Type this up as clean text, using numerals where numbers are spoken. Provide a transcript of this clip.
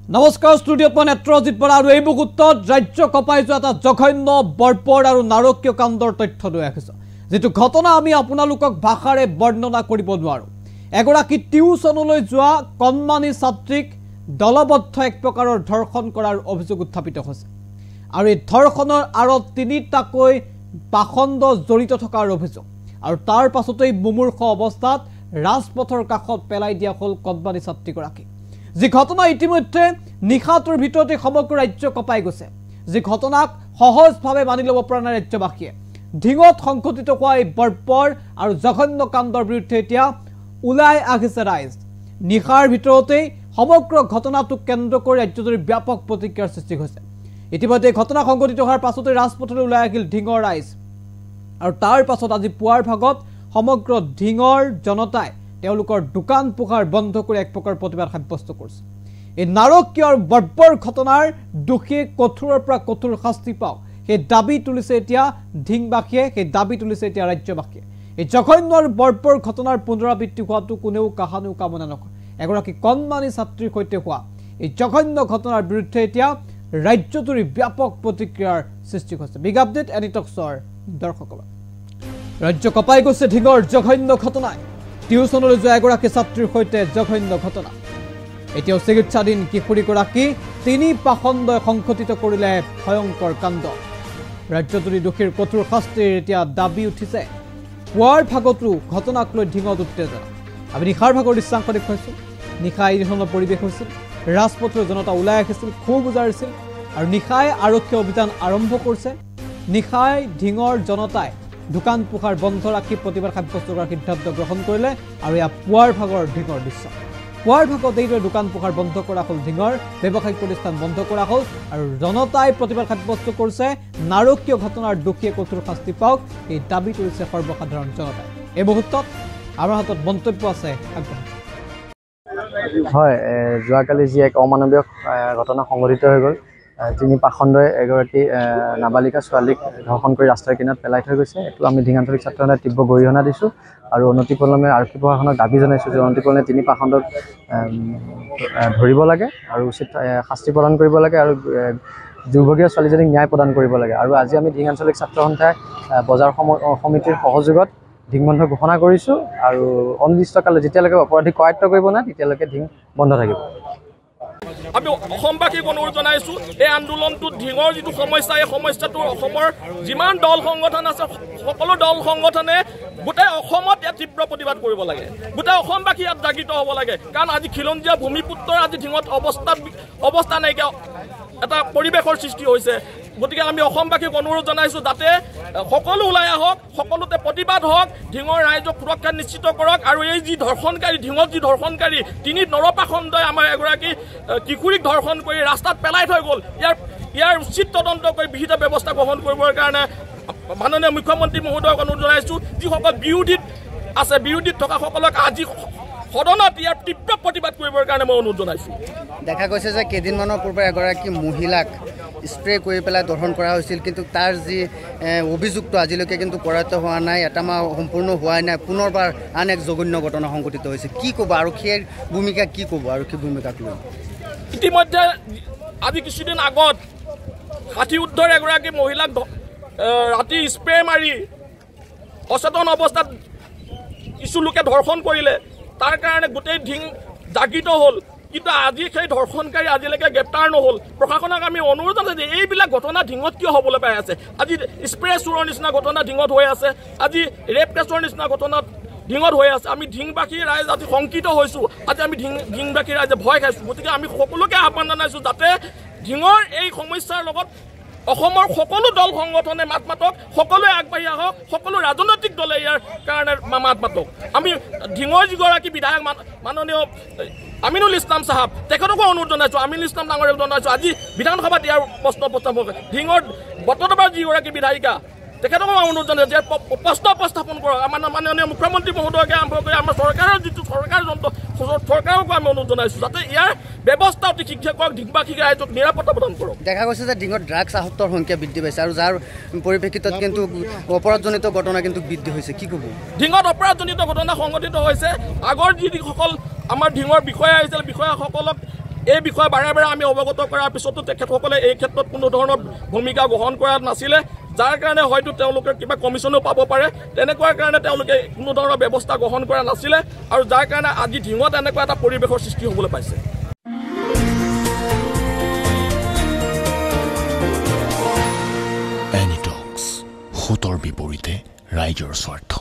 নমস্কাৰ ষ্টুডিঅ'ত মই নেত্ৰজিৎ বৰা আৰু এই মুহূৰ্তত ৰাজ্য কঁপাই যোৱা এটা জঘন্য বৰ্বৰ আৰু নাৰকীয় কাণ্ডৰ তথ্য লৈ আহিছোঁ যেটো ঘটনা আমি আপোনালোকক ভাষাৰে বৰ্ণনা কৰিব নোৱাৰো এগৰাকী টিউচনলৈ যোৱা কণমানি ছাত্ৰীক দলবদ্ধ এক প্ৰকাৰৰ ধৰ্ষণ কৰাৰ অভিযোগ উত্থাপিত হৈছে আৰু এই ধৰ্ষণৰ আৰত তিনিটাকৈ পাখণ্ড জড়িত থকাৰ অভিযোগ আৰু তাৰ পাছতেই মুমূৰ্ষ অৱস্থাত ৰাজপথৰ কাষত পেলাই দিয়া হ'ল কণমানি ছাত্ৰীগৰাকী যি ঘটনা ইতিমধ্যে নিখাতৰ ভিতৰতে সমগ্ৰ ৰাজ্য কঁপাই গৈছে যি ঘটনাক সহজভাৱে মানি ল'ব পৰা নাই ৰাজ্যবাসীয়ে ঢিঙত সংঘটিত হোৱা এই বৰ্বৰ আৰু জঘন্য কাণ্ডৰ বিৰুদ্ধে এতিয়া ওলাই আহিছে ৰাইজ নিখাৰ ভিতৰতেই সমগ্ৰ ঘটনাটোক কেন্দ্ৰ কৰি ৰাজ্যজুৰি ব্যাপক প্ৰতিক্ৰিয়াৰ সৃষ্টি হৈছে ইতিমধ্যে ঘটনা সংঘটিত হোৱাৰ পাছতে ৰাজপথলৈ ওলাই আহিল ঢিঙৰ ৰাইজ আৰু তাৰ পাছত আজি পুৱাৰ ভাগত সমগ্ৰ ঢিঙৰ জনতাই তেওঁলোকৰ দোকান পোহাৰ বন্ধ কৰি এক প্ৰকাৰ প্ৰতিবাদ সাব্যস্ত কৰিছে এই নাৰকীয় আৰু বৰ্বৰ ঘটনাৰ দোষী কঠোৰৰ পৰা কঠোৰ শাস্তি পাওক সেই দাবী তুলিছে এতিয়া ঢিঙবাসীয়ে সেই দাবী তুলিছে এতিয়া ৰাজ্যবাসীয়ে এই জঘন্য আৰু বৰ্বৰ ঘটনাৰ পুনৰাবৃত্তি হোৱাটো কোনেও কাহানিও কামনা নকৰে এগৰাকী কণমানি ছাত্ৰীৰ সৈতে হোৱা এই জঘন্য ঘটনাৰ বিৰুদ্ধে এতিয়া ৰাজ্যজুৰি ব্যাপক প্ৰতিক্ৰিয়াৰ সৃষ্টি হৈছে বিগ আপডেট এনিটক্সৰ দৰ্শকসকল ৰাজ্য কঁপাই গৈছে ঢিঙৰ জঘন্য ঘটনাই টিউচনলৈ যোৱা এগৰাকী ছাত্ৰীৰ সৈতে জঘন্য ঘটনা এতিয়াও চিকিৎসাধীন কিশোৰীগৰাকী তিনি পাখণ্ডই সংঘটিত কৰিলে ভয়ংকৰ কাণ্ড ৰাজ্যজুৰি দোষীৰ কঠোৰ শাস্তিৰ এতিয়া দাবী উঠিছে পুৱাৰ ভাগতো ঘটনাক লৈ ঢিঙত উত্তেজনা আমি নিশাৰ ভাগৰ দৃশ্যাংশ দেখুৱাইছোঁ নিশা এই ধৰণৰ পৰিৱেশ হৈছিল ৰাজপথৰ জনতা ওলাই আহিছিল ক্ষোভ উজাৰিছিল আৰু নিশাই আৰক্ষী অভিযান আৰম্ভ কৰিছে নিশাই ঢিঙৰ জনতাই দোকান পোহাৰ বন্ধ ৰাখি প্ৰতিবাদ সাব্যস্ত কৰাৰ সিদ্ধান্ত গ্ৰহণ কৰিলে আৰু এয়া পুৱাৰ ভাগৰ ঢিঙৰ দৃশ্য পুৱাৰ ভাগত এইদৰে দোকান পোহাৰ বন্ধ কৰা হ'ল ঢিঙৰ ব্যৱসায়িক প্ৰতিষ্ঠান বন্ধ কৰা হ'ল আৰু জনতাই প্ৰতিবাদ সাব্যস্ত কৰিছে নাৰকীয় ঘটনাৰ দোষীয়ে কঠোৰ শাস্তি পাওক এই দাবী কৰিছে সৰ্বসাধাৰণ জনতাই এই মুহূৰ্তত আমাৰ হাতত মন্তব্য আছে হয় যোৱাকালি যি এক অমানৱীয় ঘটনা সংঘটিত হৈ গ'ল তিনি পাখণ্ডই এগৰাকী নাবালিকা ছোৱালীক ধৰ্ষণ কৰি ৰাস্তাৰ কিনাৰত পেলাই থৈ গৈছে এইটো আমি ঢিঙ আঞ্চলিক ছাত্ৰ সন্থাই তীব্ৰ গৰিহণা দিছোঁ আৰু অনতিপলমে আৰক্ষী প্ৰশাসনক দাবী জনাইছোঁ যে অনতিপলমে তিনি পাখণ্ডক ধৰিব লাগে আৰু উচিত শাস্তি প্ৰদান কৰিব লাগে আৰু দুৰ্ভগীয়া ছোৱালীজনীক ন্যায় প্ৰদান কৰিব লাগে আৰু আজি আমি ঢিঙ আঞ্চলিক ছাত্ৰ সন্থাই বজাৰ সমিতিৰ সহযোগত ঢিঙ বন্ধ ঘোষণা কৰিছোঁ আৰু অনিৰ্দিষ্টকালে যেতিয়ালৈকে অপৰাধীক কৰায়ত্ব কৰিব নাই তেতিয়ালৈকে ঢিঙ বন্ধ থাকিব আমি অসমবাসীক অনুৰোধ জনাইছোঁ এই আন্দোলনটোত ঢিঙৰ যিটো সমস্যা এই সমস্যাটো অসমৰ যিমান দল সংগঠন আছে সকলো দল সংগঠনে গোটেই অসমত ইয়াত তীব্ৰ প্ৰতিবাদ কৰিব লাগে গোটেই অসমবাসী ইয়াত জাগৃত হ'ব লাগে কাৰণ আজি খিলঞ্জীয়া ভূমিপুত্ৰৰ আজি ঢিঙত অৱস্থা নাইকিয়া এটা পৰিৱেশৰ সৃষ্টি হৈছে গতিকে আমি অসমবাসীক অনুৰোধ জনাইছোঁ যাতে সকলো ওলাই আহক সকলোতে প্ৰতিবাদ হওক ঢিঙৰ ৰাইজক সুৰক্ষা নিশ্চিত কৰক আৰু এই যি ধৰ্ষণকাৰী ঢিঙত যি ধৰ্ষণকাৰী তিনি নৰপাখণ্ডই আমাৰ এগৰাকী কিশোৰীক ধৰ্ষণ কৰি ৰাস্তাত পেলাই থৈ গ'ল ইয়াৰ উচিত তদন্ত কৰি বিহিত ব্যৱস্থা গ্ৰহণ কৰিবৰ কাৰণে মাননীয় মুখ্যমন্ত্ৰী মহোদয়ক অনুৰোধ জনাইছোঁ যিসকল বিৰোধীত থকা সকলক আজি সদনত ইয়াৰ তীব্ৰ প্ৰতিবাদ কৰিবৰ কাৰণে মই অনুৰোধ জনাইছোঁ দেখা গৈছে যে কেইদিনমানৰ পূৰ্বে এগৰাকী মহিলাক স্প্ৰে কৰি পেলাই ধৰ্ষণ কৰা হৈছিল কিন্তু তাৰ যি অভিযোগটো আজিলৈকে কিন্তু কৰায়ত্ব হোৱা নাই এটা মাহ সম্পূৰ্ণ হোৱাই নাই পুনৰবাৰ আন এক জঘন্য ঘটনা সংঘটিত হৈছে কি ক'ব আৰক্ষীৰ ভূমিকা কি ক'ব আৰক্ষী ভূমিকাক লৈ ইতিমধ্যে আজি কিছুদিন আগত 60 ঊৰ্ধৰ এগৰাকী মহিলাক ৰাতি স্প্ৰে মাৰি অচেতন অৱস্থাত কিছু লোকে ধৰ্ষণ কৰিলে তাৰ কাৰণে গোটেই ঢিঙ জাগৃত হ'ল কিন্তু আজি সেই ধৰ্ষণকাৰী আজিলৈকে গ্ৰেপ্তাৰ নহ'ল প্ৰশাসনক আমি অনুৰোধ জনাইছোঁ যে এইবিলাক ঘটনা ঢিঙত কিয় হ'বলৈ পাই আছে আজি স্প্ৰে চুৰৰ নিচিনা ঘটনা ঢিঙত হৈ আছে আজি ৰেপ কেছৰ নিচিনা ঘটনা ঢিঙত হৈ আছে আমি ঢিঙবাসী ৰাইজ আজি শংকিত হৈছোঁ আজি আমি ঢিঙবাসী ৰাইজে ভয় খাইছোঁ গতিকে আমি সকলোকে আহ্বান জনাইছোঁ যাতে ঢিঙৰ এই সমস্যাৰ লগত অসমৰ সকলো দল সংগঠনে মাত মাতক সকলোৱে আগবাঢ়ি আহক সকলো ৰাজনৈতিক দলে ইয়াৰ কাৰণে মাত মাতক আমি ঢিঙৰ যিগৰাকী বিধায়ক মাননীয় আমিনুল ইছলাম চাহাব তেখেতকো অনুৰোধ জনাইছোঁ আমিনুল ইছলাম ডাঙৰীয়াক জনাইছোঁ আজি বিধানসভাত ইয়াৰ প্ৰশ্ন উপস্থাপন কৰে ঢিঙৰ বটদ্ৰৱাৰ যিগৰাকী বিধায়িকা তেখেতকো অনুৰোধ জনাইছোঁ যে প্ৰশ্ন উপস্থাপন কৰক আমাৰ মাননীয় মুখ্যমন্ত্ৰী মহোদয়কে আৰম্ভ কৰি আমাৰ চৰকাৰৰ যিটো চৰকাৰকো আমি অনুৰোধ জনাইছোঁ যাতে ইয়াৰ ব্যৱস্থা অতি শীঘ্ৰে কৰক ঢিঙবাসী ৰাইজক নিৰাপত্তা প্ৰদান কৰক দেখা গৈছে যে ঢিঙত ড্ৰাগছ আসক্তৰ সংখ্যা বৃদ্ধি পাইছে আৰু যাৰ পৰিপ্ৰেক্ষিতত কিন্তু অপৰাধজনিত ঘটনা কিন্তু বৃদ্ধি হৈছে কি ক'ব ঢিঙত অপৰাধজনিত ঘটনা সংঘটিত হৈছে আগৰ যিসকল আমাৰ ঢিঙৰ বিষয়া আহিছিল বিষয়াসকলক এই বিষয়ে বাৰে বাৰে আমি অৱগত কৰাৰ পিছতো তেখেতসকলে এই ক্ষেত্ৰত কোনো ধৰণৰ ভূমিকা গ্ৰহণ কৰা নাছিলে, যাৰ কাৰণে হয়তো তেওঁলোকে কিবা কমিশ্যনো পাব পাৰে, তেনেকুৱাৰ কাৰণে তেওঁলোকে কোনো ধৰণৰ ব্যৱস্থা গ্ৰহণ কৰা নাছিলে, আৰু যাৰ কাৰণে আজি ঢিঙত এনেকুৱা এটা পৰিৱেশৰ সৃষ্টি হ'বলৈ পাইছে। এনিটক্স, সুতৰ বিপৰীতে ৰাইজৰ স্বাৰ্থ।